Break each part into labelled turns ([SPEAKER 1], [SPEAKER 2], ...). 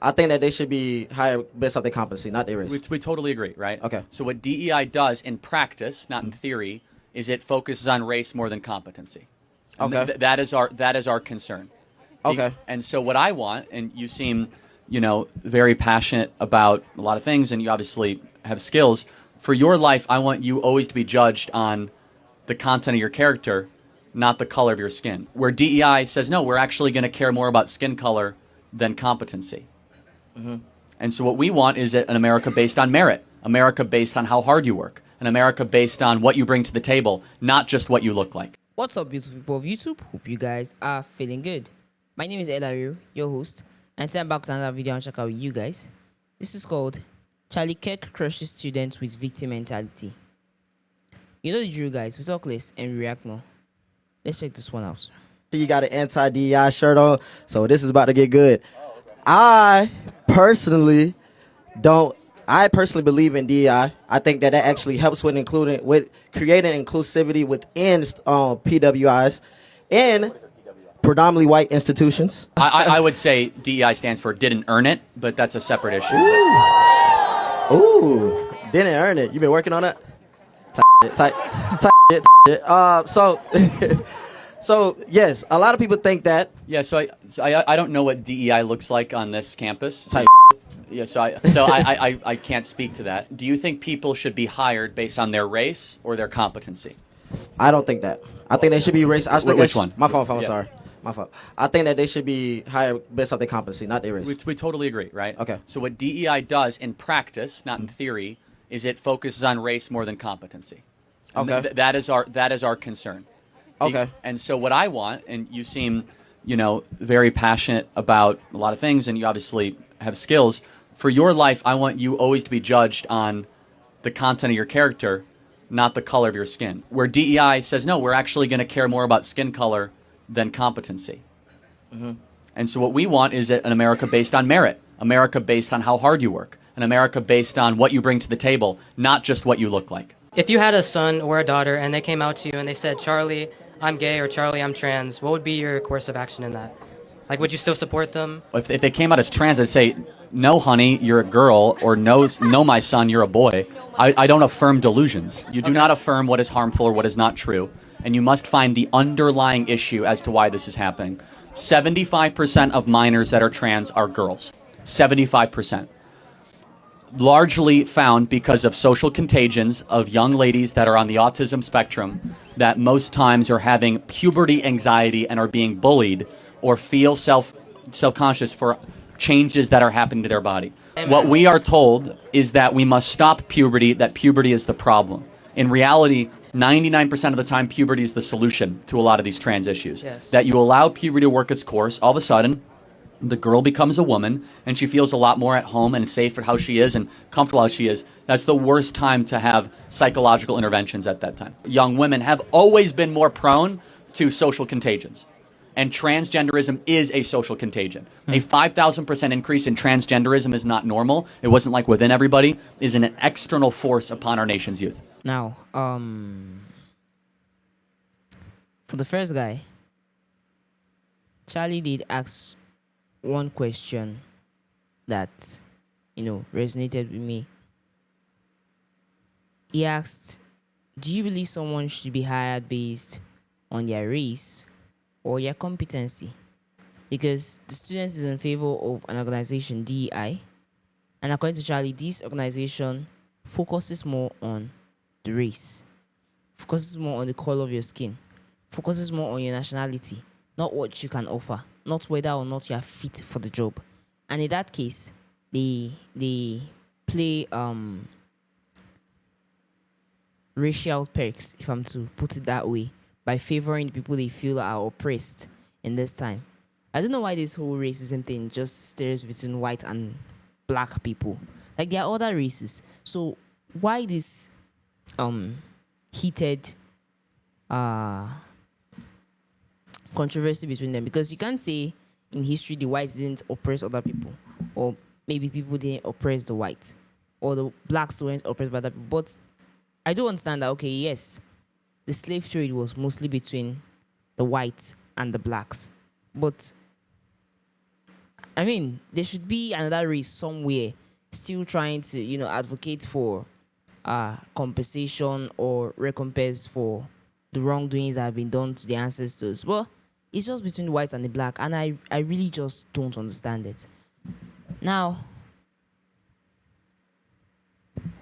[SPEAKER 1] I think that they should be hired based off their competency, not their race.
[SPEAKER 2] We totally agree, right?
[SPEAKER 1] Okay.
[SPEAKER 2] So what DEI does in practice, not in theory, is it focuses on race more than competency. And
[SPEAKER 1] Okay.
[SPEAKER 2] that is our concern.
[SPEAKER 1] Okay.
[SPEAKER 2] And so what I want, and you seem, very passionate about a lot of things, and you obviously have skills. For your life, I want you always to be judged on the content of your character, not the color of your skin. Where DEI says, no, we're actually going to care more about skin color than competency. And so what we want is an America based on merit, America based on how hard you work, an America based on what you bring to the table, not just what you look like.
[SPEAKER 3] What's up, beautiful people of YouTube? Hope you guys are feeling good. My name is Elario, your host, and today I'm back to another video and check out with you guys. This is called Charlie Kirk crushes students with victim mentality. You know the drill, guys. We talk less and we react more. Let's check this one out.
[SPEAKER 1] You got an anti-DEI shirt on, so this is about to get good. I personally believe in DEI. I think that actually helps with creating inclusivity within PWIs and predominantly white institutions.
[SPEAKER 2] I would say DEI stands for didn't earn it, but that's a separate issue.
[SPEAKER 1] Ooh, didn't earn it. You been working on that? Tight shit. So yes, a lot of people think that.
[SPEAKER 2] Yeah, so I don't know what DEI looks like on this campus.
[SPEAKER 1] Tight.
[SPEAKER 2] Yeah, so I can't speak to that. Do you think people should be hired based on their race or their competency?
[SPEAKER 1] I don't think that. I think they should be race.
[SPEAKER 2] Which one?
[SPEAKER 1] My fault.
[SPEAKER 2] Yeah.
[SPEAKER 1] Sorry. My fault. I think that they should be hired based off their competency, not their race.
[SPEAKER 2] We totally agree, right?
[SPEAKER 1] Okay.
[SPEAKER 2] So what DEI does in practice, not in theory, is it focuses on race more than competency. And
[SPEAKER 1] Okay.
[SPEAKER 2] that is our concern.
[SPEAKER 1] Okay.
[SPEAKER 2] And so what I want, and you seem, very passionate about a lot of things, and you obviously have skills. For your life, I want you always to be judged on the content of your character, not the color of your skin. Where DEI says, no, we're actually going to care more about skin color than competency. And so what we want is an America based on merit, America based on how hard you work, an America based on what you bring to the table, not just what you look like.
[SPEAKER 4] If you had a son or a daughter and they came out to you and they said, Charlie, I'm gay, or Charlie, I'm trans, what would be your course of action in that? Like, would you still support them?
[SPEAKER 2] If they came out as trans, I'd say, no, honey, you're a girl, or no, my son, you're a boy. I don't affirm delusions. You do not affirm what is harmful or what is not true, and you must find the underlying issue as to why this is happening. 75% of minors that are trans are girls. 75%. Largely found because of social contagions of young ladies that are on the autism spectrum that most times are having puberty anxiety and are being bullied or feel self-conscious for changes that are happening to their body. What we are told is that we must stop puberty, that puberty is the problem. In reality, 99% of the time, puberty is the solution to a lot of these trans issues.
[SPEAKER 4] Yes.
[SPEAKER 2] That you allow puberty to work its course, all of a sudden, the girl becomes a woman and she feels a lot more at home and safe at how she is and comfortable how she is. That's the worst time to have psychological interventions at that time. Young women have always been more prone to social contagions. And transgenderism is a social contagion. A 5,000% increase in transgenderism is not normal. It wasn't like within everybody. It is an external force upon our nation's youth.
[SPEAKER 3] Now, for the first guy, Charlie did ask one question that, resonated with me. He asked, do you believe someone should be hired based on their race or their competency? Because the students is in favor of an organization, DEI, and according to Charlie, this organization focuses more on the race, focuses more on the color of your skin, focuses more on your nationality, not what you can offer, not whether or not you are fit for the job. And in that case, they play racial perks, if I'm to put it that way, by favoring the people they feel are oppressed in this time. I don't know why this whole racism thing just stares between white and black people. Like, there are other races. So why this heated controversy between them? Because you can't say in history the whites didn't oppress other people, or maybe people didn't oppress the whites, or the blacks weren't oppressed by other people. But I do understand that, okay, yes, the slave trade was mostly between the whites and the blacks. But I mean, there should be another race somewhere still trying to, advocate for compensation or recompense for the wrongdoings that have been done to the ancestors. Well, it's just between the whites and the black, and I really just don't understand it. Now,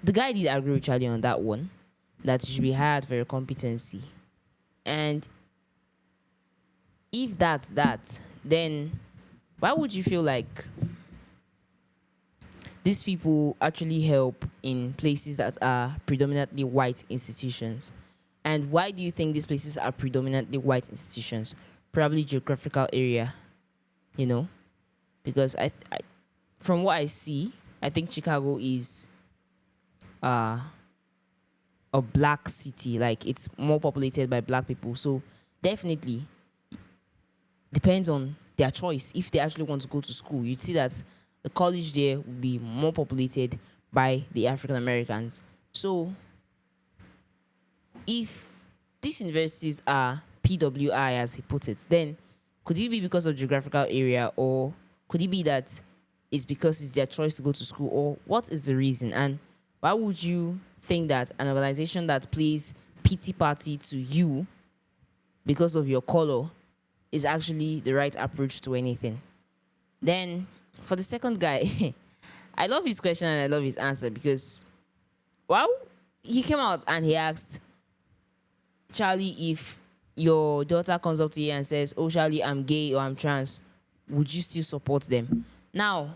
[SPEAKER 3] the guy did agree with Charlie on that one, that you should be hired for your competency. And if that's that, then why would you feel like these people actually help in places that are predominantly white institutions? And why do you think these places are predominantly white institutions? Probably geographical area, because from what I see, I think Chicago is a black city. Like, it's more populated by black people. So definitely depends on their choice. If they actually want to go to school, you'd see that the college there will be more populated by the African Americans. So if these universities are PWI, as he put it, then could it be because of geographical area, or could it be that it's because it's their choice to go to school, or what is the reason? And why would you think that an organization that plays pity party to you because of your color is actually the right approach to anything? Then for the second guy, I love his question and I love his answer, because he came out and he asked Charlie, if your daughter comes up to you and says, "Oh, Charlie, I'm gay or I'm trans," would you still support them? Now,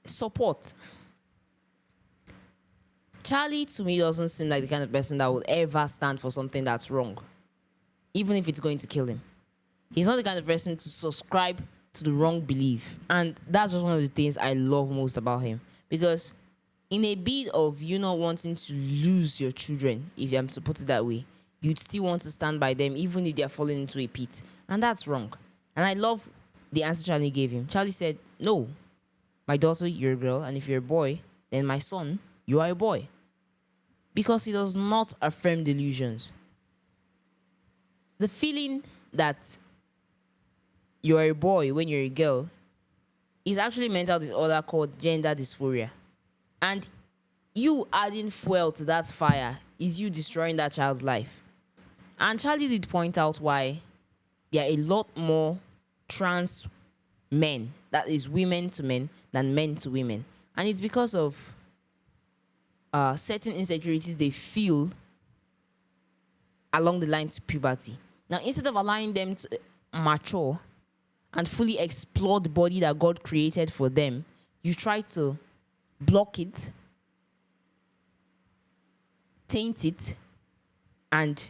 [SPEAKER 3] support. Charlie, to me, doesn't seem like the kind of person that would ever stand for something that's wrong, even if it's going to kill him. He's not the kind of person to subscribe to the wrong belief. And that's just one of the things I love most about him. Because in a bid of you not wanting to lose your children, if I'm to put it that way, you'd still want to stand by them even if they're falling into a pit. And that's wrong. And I love the answer Charlie gave him. Charlie said, "No, my daughter, you're a girl, and if you're a boy, then my son, you are a boy." Because he does not affirm delusions. The feeling that you're a boy when you're a girl is actually mental disorder called gender dysphoria. And you adding fuel to that fire is you destroying that child's life. And Charlie did point out why there are a lot more trans men, that is women to men, than men to women. And it's because of certain insecurities they feel along the line to puberty. Now, instead of allowing them to mature and fully explore the body that God created for them, you try to block it, taint it, and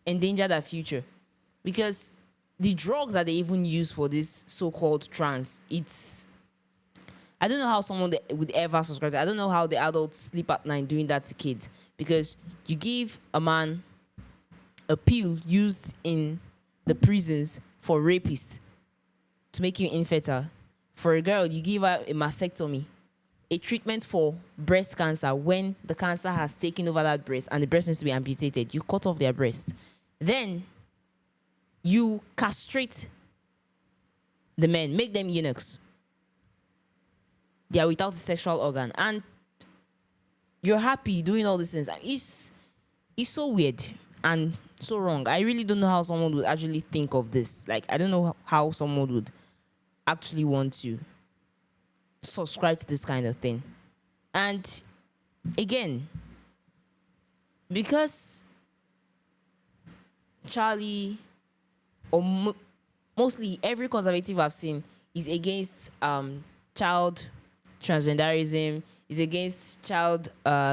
[SPEAKER 3] endanger their future. Because the drugs that they even use for this so-called trans, I don't know how someone would ever subscribe to it. I don't know how the adults sleep at night doing that to kids. Because you give a man a pill used in the prisons for rapists to make him infertile. For a girl, you give her a mastectomy, a treatment for breast cancer when the cancer has taken over that breast and the breast needs to be amputated. You cut off their breast. Then you castrate the men, make them eunuchs. They are without a sexual organ. And you're happy doing all these things. It's so weird and so wrong. I really don't know how someone would actually think of this. Like, I don't know how someone would actually want to subscribe to this kind of thing. And again, because Charlie, or mostly every conservative I've seen, is against child transgenderism, is against child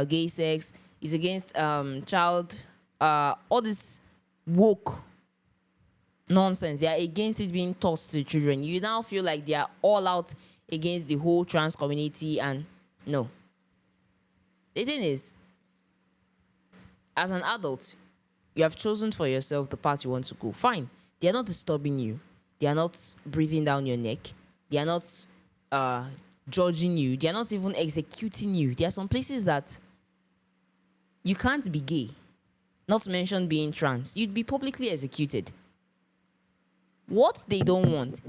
[SPEAKER 3] gay sex, is against child all this woke nonsense. They are against it being taught to children. You now feel like they are all out against the whole trans community, and no. The thing is, as an adult, you have chosen for yourself the path you want to go. Fine. They are not disturbing you. They are not breathing down your neck. They are not judging you. They are not even executing you. There are some places that you can't be gay, not to mention being trans. You'd be publicly executed. What they don't want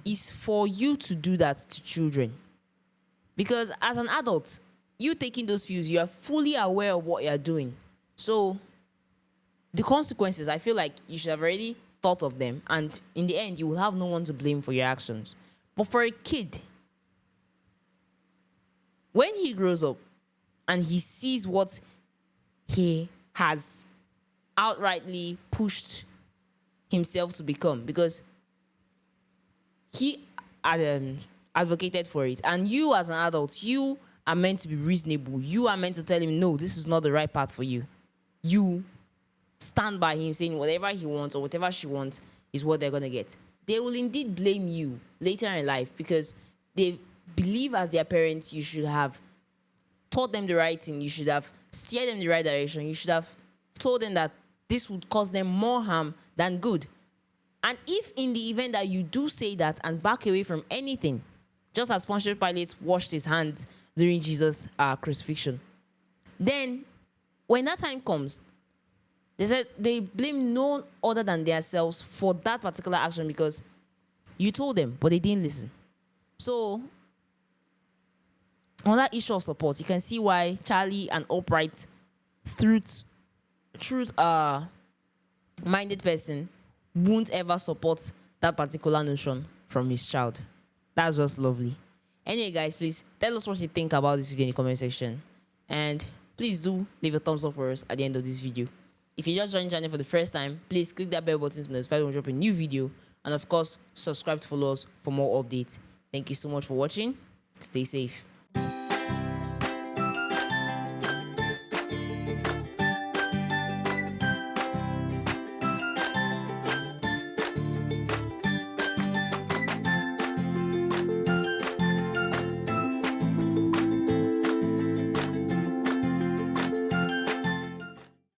[SPEAKER 3] is for you to do that to children. Because as an adult, you taking those views, you are fully aware of what you're doing. So the consequences, I feel like you should have already thought of them. And in the end, you will have no one to blame for your actions. But for a kid, when he grows up and he sees what he has outrightly pushed himself to become, because he advocated for it, and you as an adult, you are meant to be reasonable. You are meant to tell him, no, this is not the right path for you. You stand by him saying whatever he wants or whatever she wants is what they're going to get. They will indeed blame you later in life because they believe as their parents you should have taught them the right thing. You should have steered them in the right direction. You should have told them that this would cause them more harm than good. And if in the event that you do say that and back away from anything, just as Pontius Pilate washed his hands during Jesus' crucifixion, then when that time comes, they said they blame no other than themselves for that particular action because you told them, but they didn't listen. So, on that issue of support, you can see why Charlie, an upright, truth-minded person, won't ever support that particular notion from his child. That's just lovely. Anyway, guys, please tell us what you think about this video in the comment section. And please do leave a thumbs up for us at the end of this video. If you just joined the channel for the first time, please click that bell button to be notified when we drop a new video. And of course, subscribe to follow us for more updates. Thank you so much for watching. Stay safe.